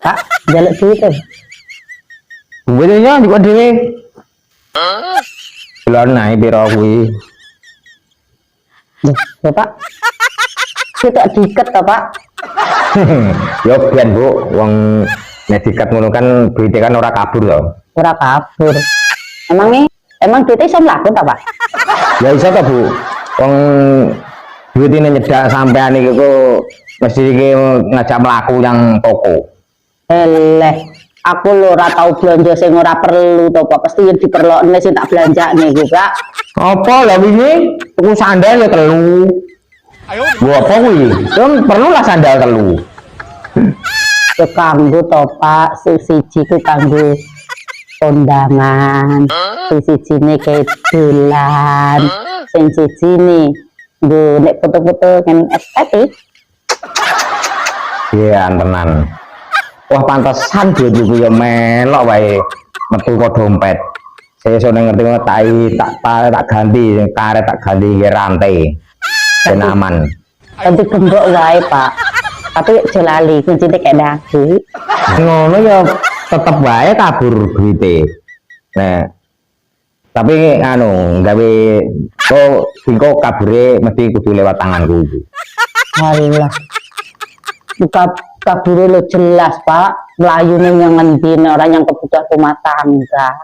Pak, jaluk duit tuh. Duitnya juga dhewe. Bulan naik piro kuwi? Bapak, kita diket toh, Pak. Yo biyen Bu, wong nek dikat ngono kan duite kan ora kabur to. Ora kabur. Emang duitnya iso mlaku ta, Pak? Ya iso to Bu. Wong duit ini nyedak sampean iki kok mesti iki ngajak mlaku yang toko. Eleh, aku lho ora tau belanja sing ora perlu to, Pak. Pasti yang diperlokne sing tak belanjakne iki, Pak. Apa lah wingi tuku sandal ya telu. Bu apa kuwi? Kan perlu lah sandal telu. Ya kanggo to, Pak. Siji ku kanggo kondangan, sing sijine kedulan, sing sijine nggo nek foto-foto kan estetik. Iya tenan. Wah pantesan duit iku ya melok wae metu kok dompet. Sesuk nek ngerti tak ganti karet tak ganti rantai. Ben aman. Tapi gembok wae, Pak. Tapi aja lali kuncine kayak daki. Ngono ya tetep wae kabur duite. Nah, tapi anu gawe kok singko kabure mesti kudu lewat tanganku. Walah. Kabure lo jelas, Pak. Melayune yang ngendi orang yang kebutuhan rumah tangga.